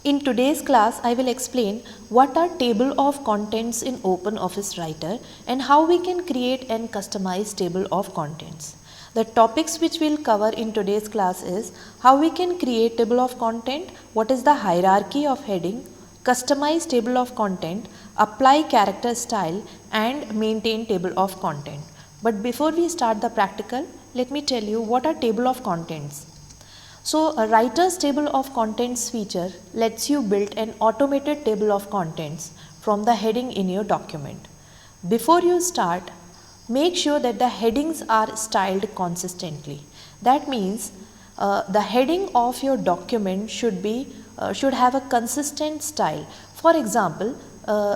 In today's class, I will explain what are table of contents in OpenOffice Writer and how we can create and customize table of contents. The topics which we will cover in today's class is how we can create table of content, what is the hierarchy of heading, customize table of content, apply character style and maintain table of content. But before we start the practical, let me tell you what are table of contents. So a writer's table of contents feature lets you build an automated table of contents from the heading in your document. Before you start, make sure that the headings are styled consistently. That means the heading of your document should have a consistent style. For example,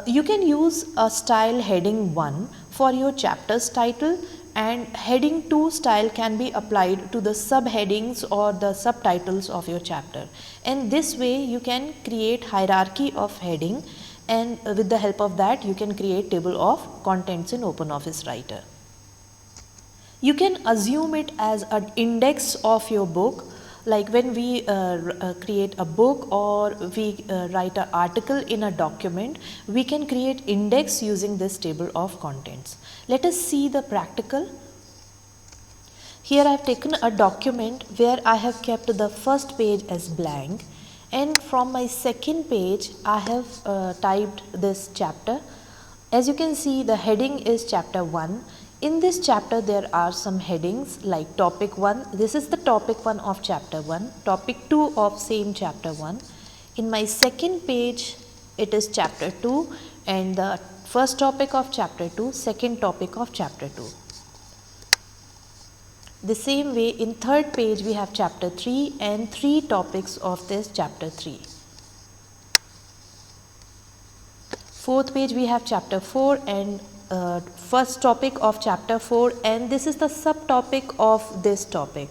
you can use a style heading 1 for your chapter's title, and heading 2 style can be applied to the subheadings or the subtitles of your chapter, and this way you can create hierarchy of heading, and with the help of that you can create table of contents in OpenOffice Writer. You can assume it as an index of your book, like when we create a book or we write an article in a document, we can create index using this table of contents. Let us see the practical. Here I have taken a document where I have kept the first page as blank, and from my second page I have typed this chapter. As you can see, the heading is chapter 1. In this chapter there are some headings like topic 1, this is the topic 1 of chapter 1, topic 2 of same chapter 1. In my second page it is chapter 2 and the first topic of chapter 2, second topic of chapter 2. The same way in third page we have chapter 3 and 3 topics of this chapter 3. Fourth page we have chapter 4 and first topic of chapter 4, and this is the subtopic of this topic.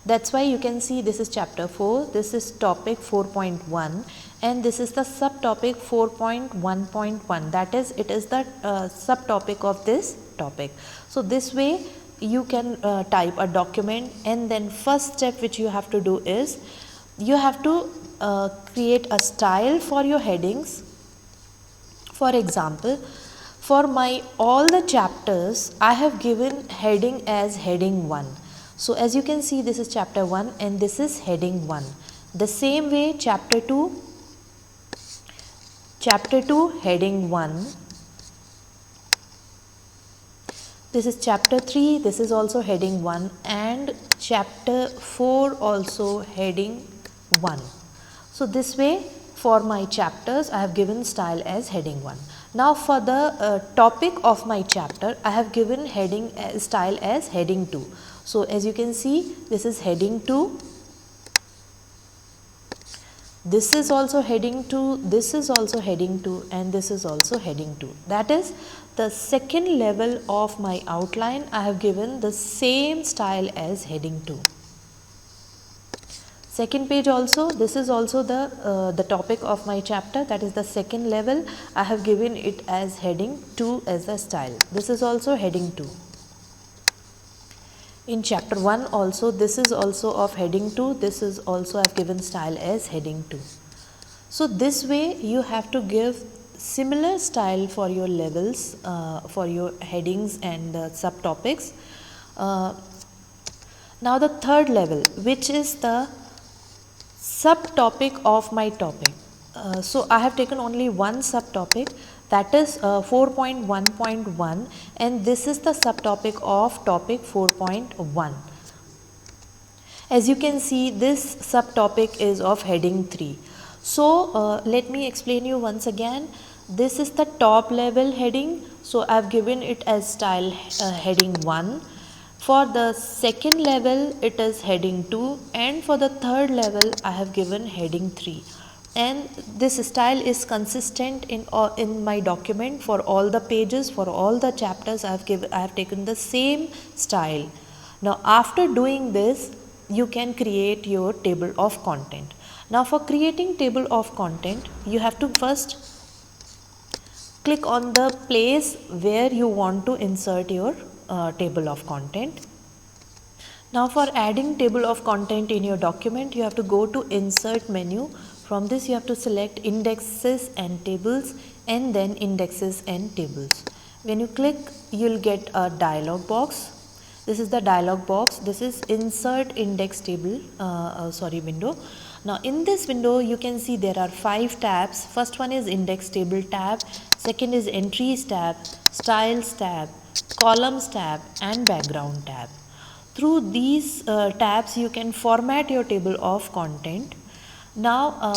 That's why you can see this is chapter 4, this is topic 4.1 and this is the subtopic 4.1.1, that is, it is the subtopic of this topic. So this way you can type a document, and then first step which you have to do is you have to create a style for your headings. For example, for my all the chapters I have given heading as heading 1. So as you can see, this is chapter 1 and this is heading 1. The same way chapter 2 heading 1. This is chapter 3, this is also heading 1, and chapter 4 also heading 1. So this way for my chapters I have given style as heading 1. Now for the topic of my chapter I have given heading style as heading 2. So as you can see, this is heading 2, this is also heading 2, this is also heading 2 and this is also heading 2. That is the second level of my outline I have given the same style as heading 2. Second page also, this is also the topic of my chapter, that is the second level. I have given it as heading 2 as a style. This is also heading 2. In chapter 1 also, this is also of heading 2, this is also I have given style as heading 2. So this way you have to give similar style for your levels, for your headings and subtopics. Now the third level, which is the subtopic of my topic. So I have taken only one subtopic, that is 4.1.1, and this is the subtopic of topic 4.1. As you can see, this subtopic is of heading 3. So let me explain you once again. This is the top level heading, so I have given it as style heading 1. For the second level it is heading 2, and for the third level I have given heading 3, and this style is consistent in my document for all the pages, for all the chapters I have taken the same style. Now after doing this you can create your table of content. Now for creating table of content you have to first click on the place where you want to insert your table of content. Now for adding table of content in your document, you have to go to insert menu. From this you have to select indexes and tables and then indexes and tables. When you click, you'll get a dialog box. This is the dialog box. This is insert index table window. Now in this window you can see there are 5 tabs. First one is index table tab, second is entries tab, styles tab, columns tab and background tab. Through these tabs you can format your table of content. Now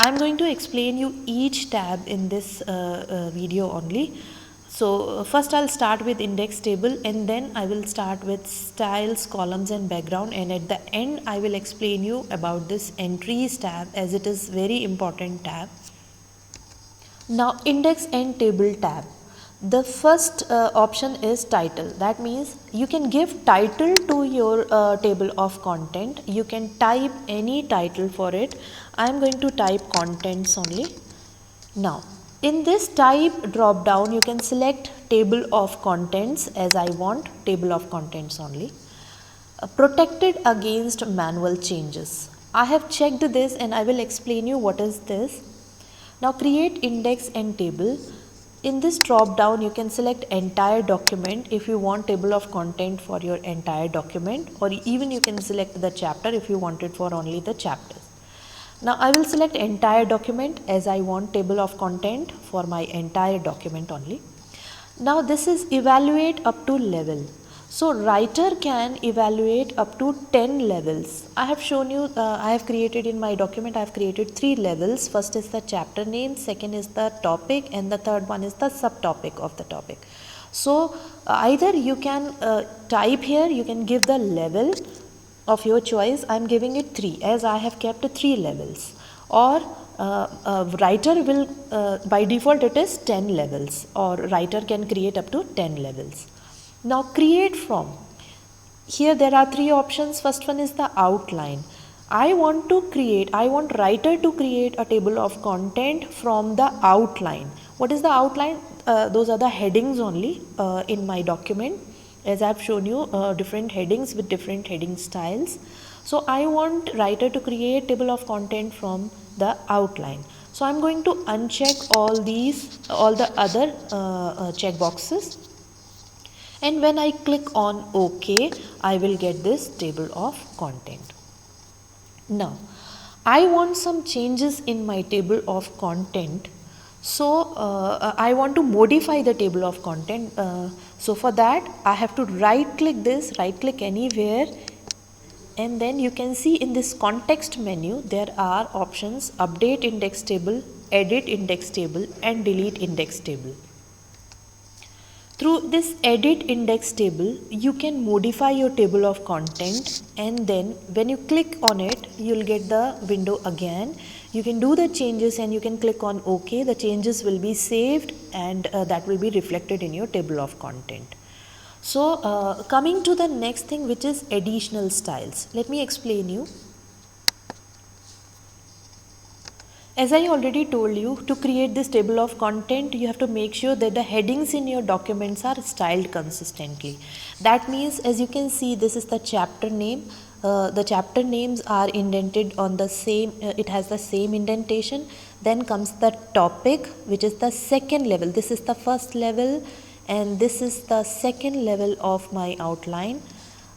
I am going to explain you each tab in this video only. So first I'll start with index table and then I will start with styles, columns and background, and at the end I will explain you about this entries tab as it is very important tab. Now index and table tab. The first option is title. That means you can give title to your table of content. You can type any title for it. I am going to type contents only. Now in this type drop down you can select table of contents, as I want table of contents only. Protected against manual changes. I have checked this and I will explain you what is this. Now create index and table. In this drop down you can select entire document if you want table of content for your entire document, or even you can select the chapter if you want it for only the chapters. Now I will select entire document as I want table of content for my entire document only. Now this is evaluate up to level. So writer can evaluate up to 10 levels. I have shown you, I have created in my document, I have created 3 levels. First is the chapter name, second is the topic, and the third one is the subtopic of the topic. So either you can type here, you can give the level of your choice. I am giving it 3 as I have kept 3 levels, or writer will by default it is 10 levels, or writer can create up to 10 levels. Now create from. Here there are 3 options. First one is the outline. I want writer to create a table of content from the outline. What is the outline? Those are the headings only in my document, as I have shown you different headings with different heading styles. So I want writer to create table of content from the outline. So I am going to uncheck all the other check boxes, and when I click on OK, I will get this table of content. Now I want some changes in my table of content. So I want to modify the table of content. So for that I have to right click anywhere, and then you can see in this context menu there are options: update index table, edit index table and delete index table. Through this edit index table you can modify your table of content, and then when you click on it you will get the window again. You can do the changes and you can click on OK. The changes will be saved and that will be reflected in your table of content. So coming to the next thing, which is additional styles. Let me explain you. As I already told you, to create this table of content, you have to make sure that the headings in your documents are styled consistently. That means, as you can see, this is the chapter name. The chapter names are indented on the same, it has the same indentation. Then comes the topic, which is the second level. This is the first level and this is the second level of my outline.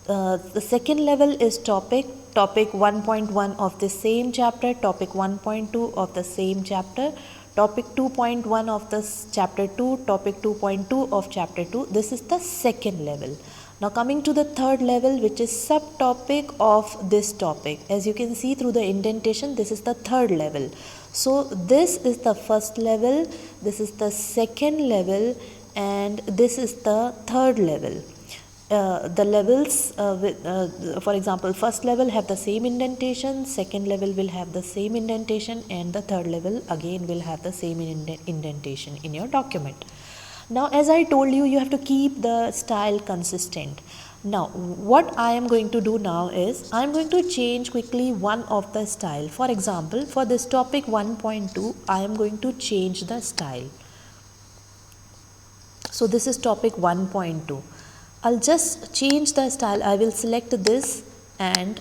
The second level is topic 1.1 of the same chapter, topic 1.2 of the same chapter, topic 2.1 of this chapter 2, topic 2.2 of chapter 2. This is the second level. Now coming to the third level, which is subtopic of this topic. As you can see through the indentation, this is the third level. So this is the first level, this is the second level and this is the third level. The levels for example, first level have the same indentation, second level will have the same indentation and the third level again will have the same indentation in your document. Now as I told you, you have to keep the style consistent. Now what I am going to do now is I am going to change quickly one of the style. For example, for this topic 1.2 I am going to change the style. So this is topic 1.2. I'll just change the style. I will select this and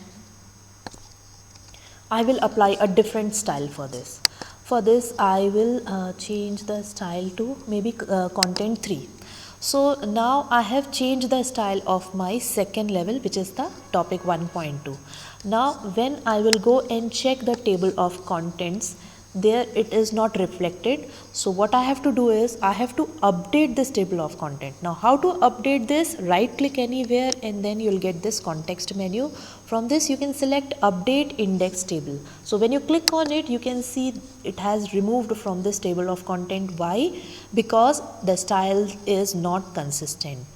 I will apply a different style for this. For this I will change the style to maybe content 3. So now I have changed the style of my second level, which is the topic 1.2. Now when I will go and check the table of contents, there it is not reflected. So what I have to do is I have to update this table of content. Now how to update this? Right click anywhere and then you'll get this context menu. From this you can select update index table. So when you click on it, you can see it has removed from this table of content. Why? Because the style is not consistent.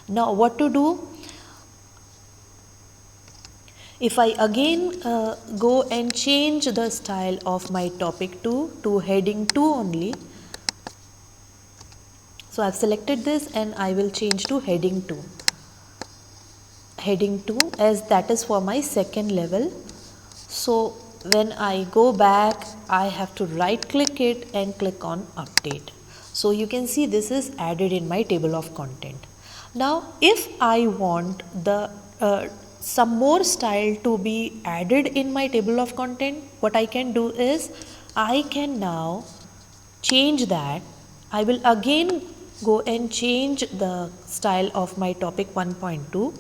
Now what to do? If I again go and change the style of my topic 2 to heading 2 only, so I have selected this and I will change to heading 2. Heading 2, as that is for my second level. So when I go back, I have to right click it and click on update. So you can see this is added in my table of content. Now if I want the some more style to be added in my table of content, what I can do is I can now change that. I will again go and change the style of my topic 1.2.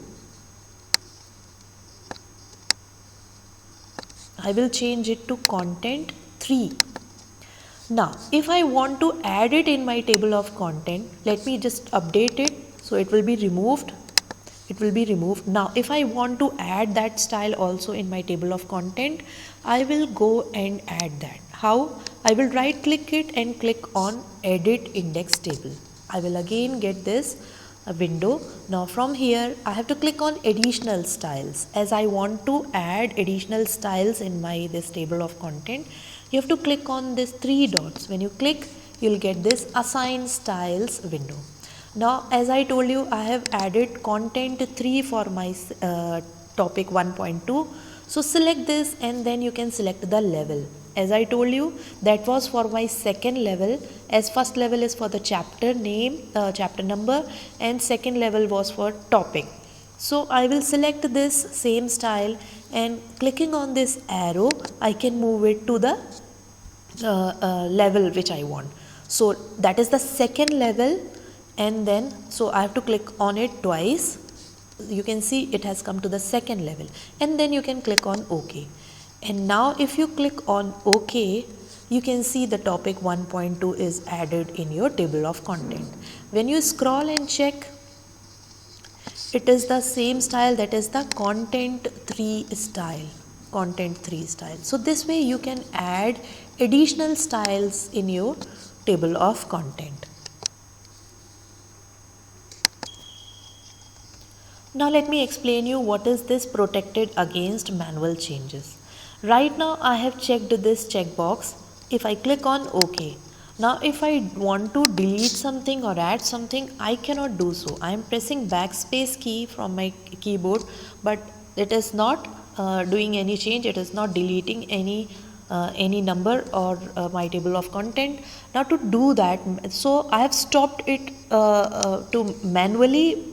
I will change it to content 3. Now if I want to add it in my table of content, let me just update it, so it will be removed. It will be removed. Now if I want to add that style also in my table of content, I will go and add that. How? I will right click it and click on edit index table. I will again get this window. Now from here I have to click on additional styles. As I want to add additional styles in my this table of content, you have to click on this 3 dots. When you click, you'll get this assign styles window. Now as I told you, I have added content 3 for my topic 1.2. So select this and then you can select the level. As I told you, that was for my second level, as first level is for the chapter name, chapter number, and second level was for topic. So I will select this same style and clicking on this arrow, I can move it to the level which I want. So that is the second level, and then so I have to click on it twice. You can see it has come to the second level, and then you can click on OK. And now if you click on OK, you can see the topic 1.2 is added in your table of content. When you scroll and check, it is the same style, that is the content 3 style. Content 3 style. So this way you can add additional styles in your table of content. Now let me explain you what is this protected against manual changes. Right now I have checked this checkbox. If I click on OK, now if I want to delete something or add something, I cannot do so. I am pressing backspace key from my keyboard, but it is not doing any change. It is not deleting any number or my table of content. Now to do that, so I have stopped it to manually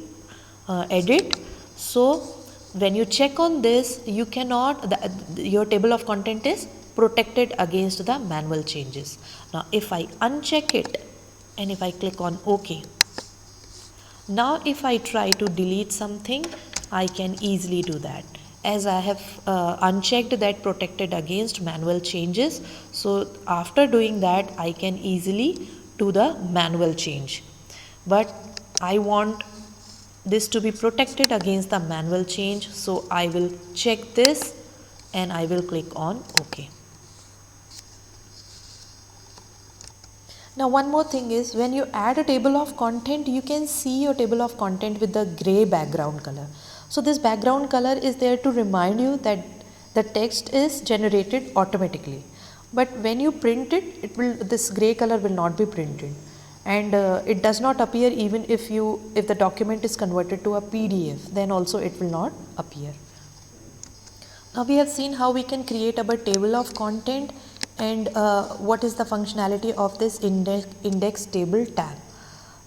edit. So when you check on this, you cannot, your table of content is protected against the manual changes. Now if I uncheck it and if I click on OK, now if I try to delete something, I can easily do that, as I have unchecked that protected against manual changes. So after doing that, I can easily do the manual change, but I want this to be protected against the manual change. So I will check this and I will click on OK. Now one more thing is, when you add a table of content, you can see your table of content with the gray background color. So this background color is there to remind you that the text is generated automatically. But when you print it, this gray color will not be printed, and it does not appear even if the document is converted to a PDF, then also it will not appear. Now we have seen how we can create a table of content and what is the functionality of this index table tab.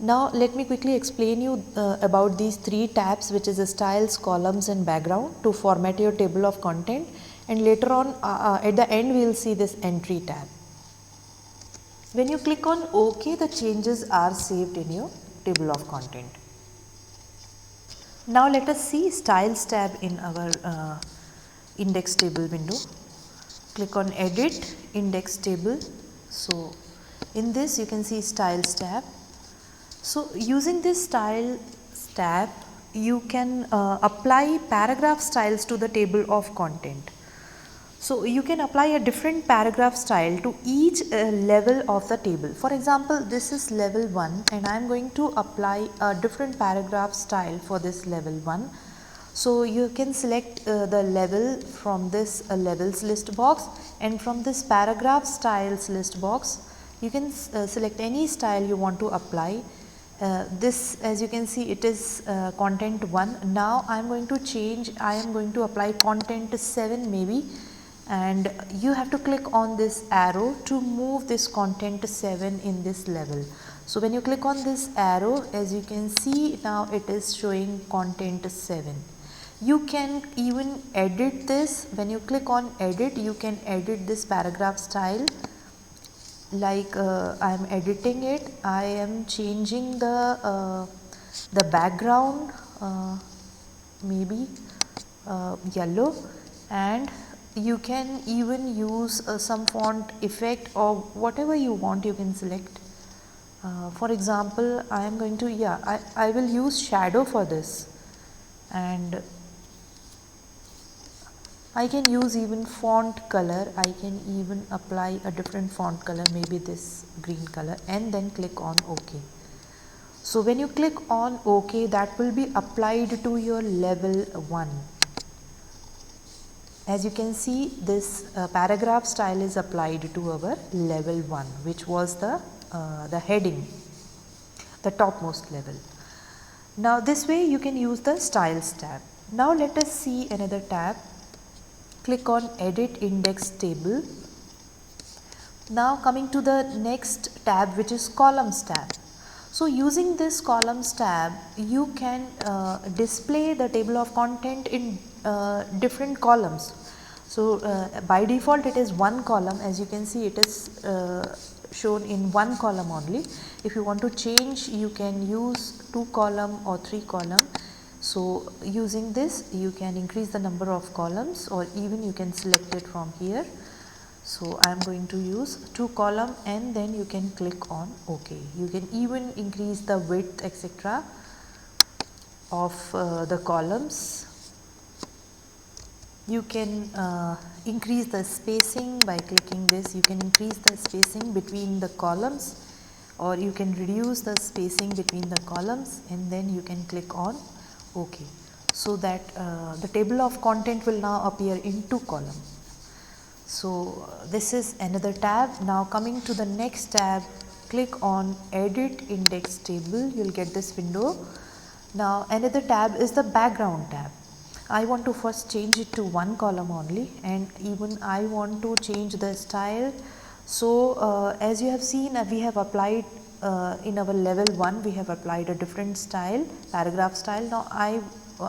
Now let me quickly explain you about these 3 tabs, which is styles, columns and background, to format your table of content. and later on at the end we will see this entry tab. When you click on OK, the changes are saved in your table of content. Now let us see styles tab in our index table window. Click on edit index table. So in this you can see styles tab. So using this styles tab you can apply paragraph styles to the table of content. So you can apply a different paragraph style to each level of the table. For example, this is level 1 and I am going to apply a different paragraph style for this level 1. So you can select the level from this levels list box, and from this paragraph styles list box you can select any style you want to apply. This, as you can see, it is content 1. Now I am going to change, I am going to apply content 7 maybe, and you have to click on this arrow to move this content 7 in this level. So when you click on this arrow, as you can see, now it is showing content 7. You can even edit this. When you click on edit, you can edit this paragraph style. Like I am editing it, I am changing the background maybe yellow, and you can even use some font effect or whatever you want you can select. For example, I am going to, I will use shadow for this, and I can use even font color. I can even apply a different font color, maybe this green color, and then click on OK. So when you click on OK, that will be applied to your level 1. As you can see, this paragraph style is applied to our level 1, which was the heading, the topmost level. Now this way you can use the styles tab. Now let us see another tab. Click on edit index table. Now coming to the next tab, which is columns tab. So using this columns tab, you can display the table of content in different columns. So by default it is one column. As you can see, it is shown in one column only. If you want to change, you can use 2 column or 3 column. So using this you can increase the number of columns, or even you can select it from here. So I am going to use 2 column, and then you can click on OK. You can even increase the width etc. of the columns. You can increase the spacing by clicking this. You can increase the spacing between the columns, or you can reduce the spacing between the columns, and then you can click on OK. So that the table of content will now appear in 2 columns. So this is another tab. Now coming to the next tab, click on edit index table. You will get this window. Now another tab is the background tab. I want to first change it to 1 column only, and even I want to change the style. So as you have seen, we have applied in our level 1 we have applied a different style, paragraph style. Now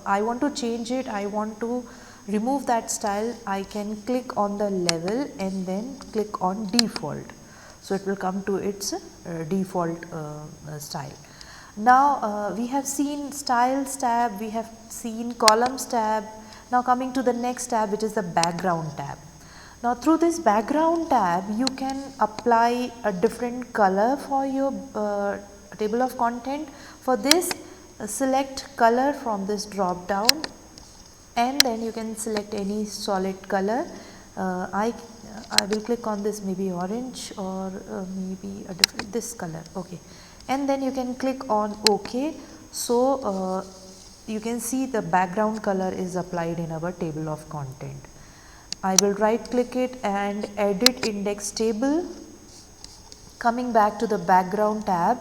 I want to change it, I want to remove that style. I can click on the level and then click on default. So it will come to its default style. Now we have seen styles tab, we have seen columns tab. Now coming to the next tab, which is the background tab. Now through this background tab you can apply a different color for your table of content. For this select color from this drop down, and then you can select any solid color. I will click on this, maybe orange, or maybe a different this color. Okay, and then you can click on OK. So you can see the background color is applied in our table of content. I will right click it and edit index table. Coming back to the background tab,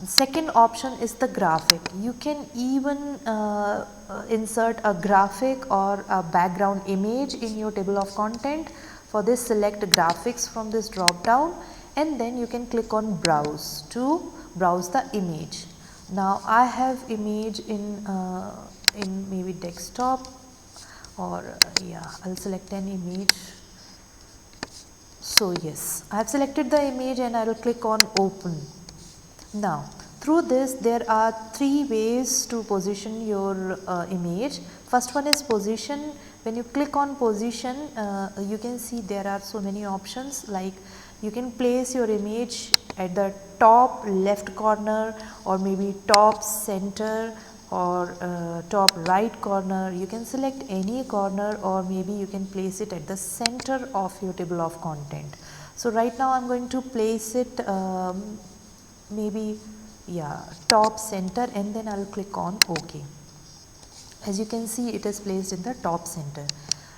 second option is the graphic. You can even insert a graphic or a background image in your table of content. For this, select graphics from this drop down, and then you can click on browse to browse the image. Now I have image in maybe desktop, or yeah, I'll select an image. So yes, I have selected the image and I will click on open. Now through this there are three ways to position your image. First one is position. When you click on position, you can see there are so many options, like you can place your image at the top left corner, or maybe top center, or top right corner. You can select any corner, or maybe you can place it at the center of your table of content. So right now I am going to place it maybe top center, and then I will click on OK. As you can see, it is placed in the top center.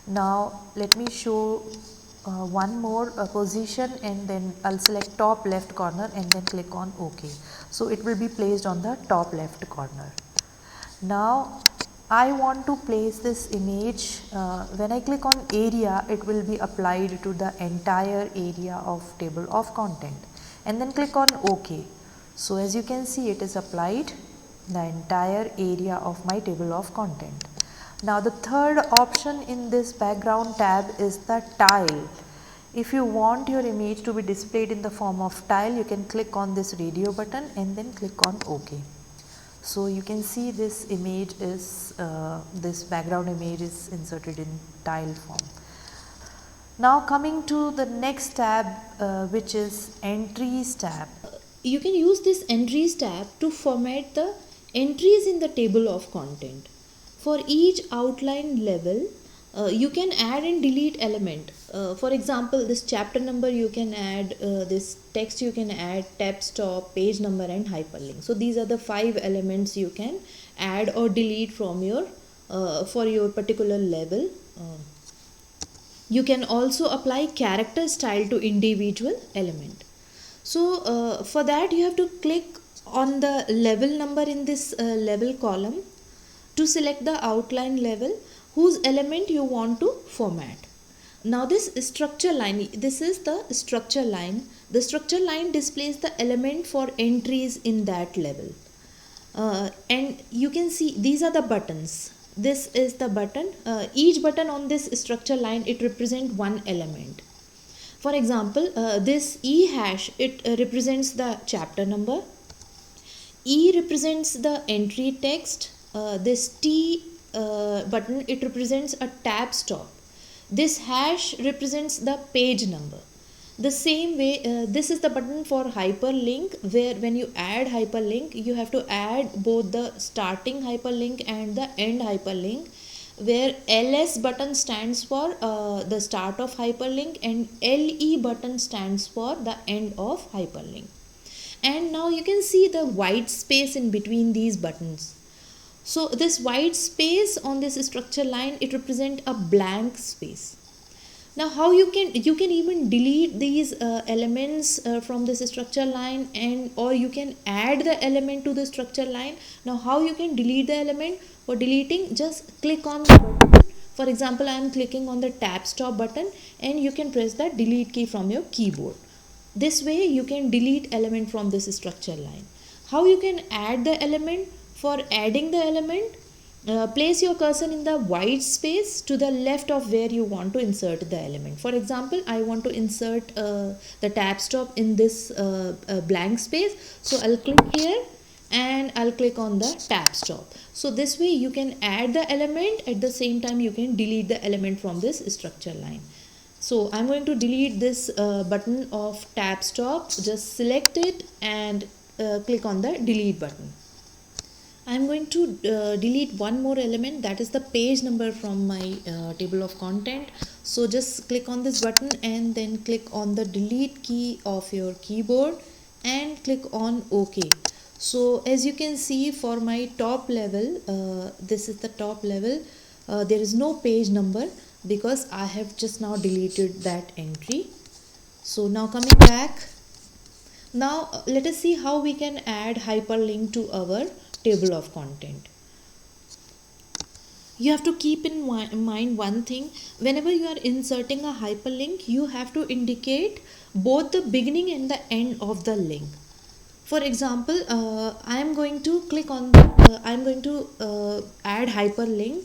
Now let me show one more position, and then I'll select top left corner and then click on OK. So it will be placed on the top left corner. Now I want to place this image, when I click on area, it will be applied to the entire area of table of content, and then click on OK. So as you can see, it is applied the entire area of my table of content. Now the third option in this background tab is the tile. If you want your image to be displayed in the form of tile, you can click on this radio button and then click on OK. So you can see this image is, this background image is inserted in tile form. Now coming to the next tab, which is entries tab. You can use this entries tab to format the entries in the table of content. For each outline level, you can add and delete element. For example, this chapter number you can add, this text you can add, tab stop, page number and hyperlink. So these are the 5 elements you can add or delete from your for your particular level. You can also apply character style to individual element. So for that you have to click on the level number in this level column to select the outline level whose element you want to format. Now this structure line, this is the structure line. The structure line displays the element for entries in that level. And you can see these are the buttons. This is the button. Each button on this structure line, it represents one element. For example, this E hash, it represents the chapter number. E represents the entry text. This T button, it represents a tab stop. This hash represents the page number. The same way, this is the button for hyperlink, where when you add hyperlink, you have to add both the starting hyperlink and the end hyperlink, where LS button stands for the start of hyperlink and LE button stands for the end of hyperlink. And now you can see the white space in between these buttons. So this white space on this structure line, it represents a blank space. Now how you can even delete these elements from this structure line, and or you can add the element to the structure line. Now how you can delete the element? For deleting, just click on the button. For example, I am clicking on the tab stop button, and you can press the delete key from your keyboard. This way you can delete element from this structure line. How you can add the element? For adding the element, place your cursor in the white space to the left of where you want to insert the element. For example, I want to insert the tab stop in this blank space. So I'll click here and I'll click on the tab stop. So this way you can add the element, at the same time you can delete the element from this structure line. So I'm going to delete this button of tab stop. Just select it and click on the delete button. I'm going to delete one more element, that is the page number from my table of content. So just click on this button and then click on the delete key of your keyboard and click on OK. So as you can see, for my top level, this is the top level, there is no page number because I have just now deleted that entry. So now coming back, now let us see how we can add hyperlink to our table of content. You have to keep in mind one thing: whenever you are inserting a hyperlink, you have to indicate both the beginning and the end of the link. For example, I am going to click on the, I am going to add hyperlink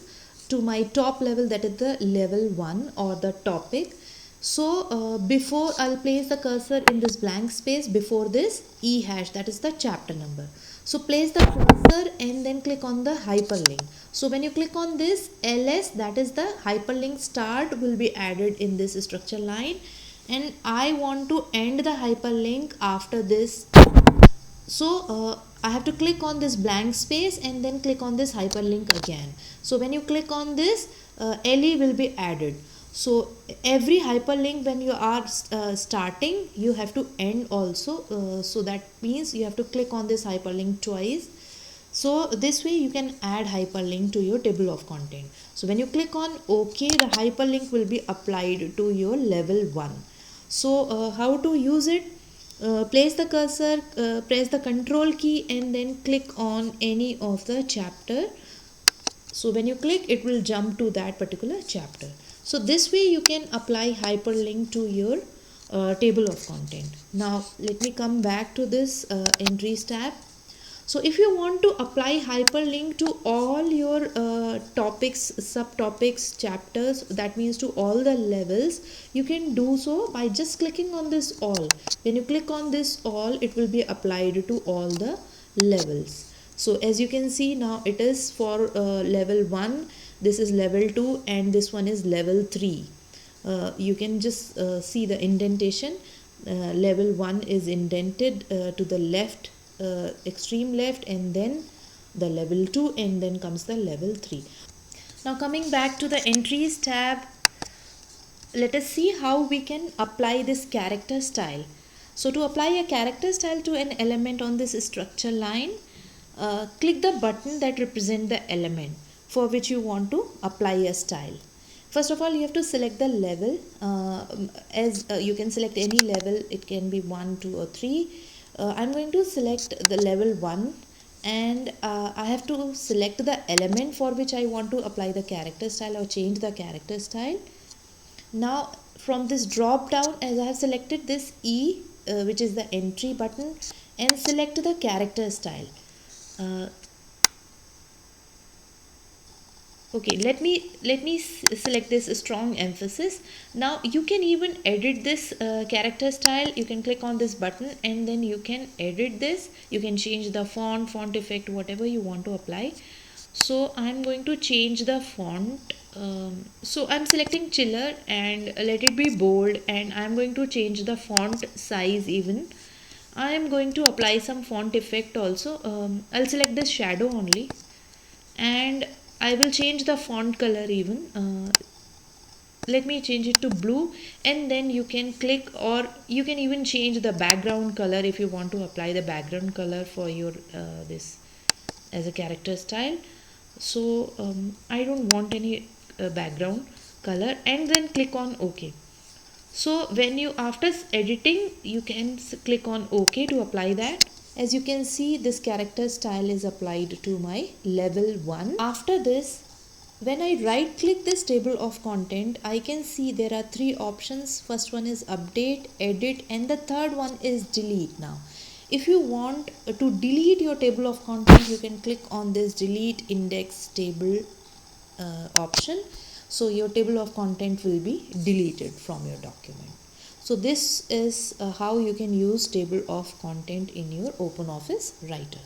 to my top level, that is the level 1 or the topic. So before I'll place the cursor in this blank space before this E hash, that is the chapter number. So place the cursor and then click on the hyperlink. So when you click on this ls, that is the hyperlink start will be added in this structure line, and I want to end the hyperlink after this. So I have to click on this blank space and then click on this hyperlink again. So when you click on this, LE will be added. So every hyperlink when you are starting, you have to end also. So that means you have to click on this hyperlink twice. So this way you can add hyperlink to your table of content. So when you click on OK, the hyperlink will be applied to your level 1. So how to use it? Place the cursor, press the control key and then click on any of the chapter. So when you click, it will jump to that particular chapter. So this way you can apply hyperlink to your table of content. Now let me come back to this entries tab. So if you want to apply hyperlink to all your topics, subtopics, chapters, that means to all the levels, you can do so by just clicking on this all. When you click on this all, it will be applied to all the levels. So as you can see now, it is for level 1, this is level 2 and this one is level 3. You can just see the indentation. Level 1 is indented to the left, extreme left, and then the level 2, and then comes the level 3. Now coming back to the entries tab, let us see how we can apply this character style. So to apply a character style to an element on this structure line, click the button that represent the element for which you want to apply a style. First of all, you have to select the level. You can select any level, it can be 1, 2 or 3. I'm going to select the level 1, and I have to select the element for which I want to apply the character style or change the character style. Now from this drop down, as I have selected this E, which is the entry button, and select the character style. Okay, let me select this strong emphasis. Now you can even edit this character style. You can click on this button and then you can edit this. You can change the font effect, whatever you want to apply. So I'm going to change the font. So I'm selecting chiller and let it be bold, and I'm going to change the font size even. I am going to apply some font effect also. I'll select this shadow only, and I will change the font color even. Let me change it to blue, and then you can click, or you can even change the background color if you want to apply the background color for your this as a character style. So I don't want any background color, and then click on OK. So when you, after editing, you can click on OK to apply that. As you can see, this character style is applied to my level 1. After this, when I right click this table of content, I can see there are 3 options. First one is update, edit, and the third one is delete. Now if you want to delete your table of content, you can click on this delete index table option. So your table of content will be deleted from your document. So this is how you can use table of content in your OpenOffice Writer.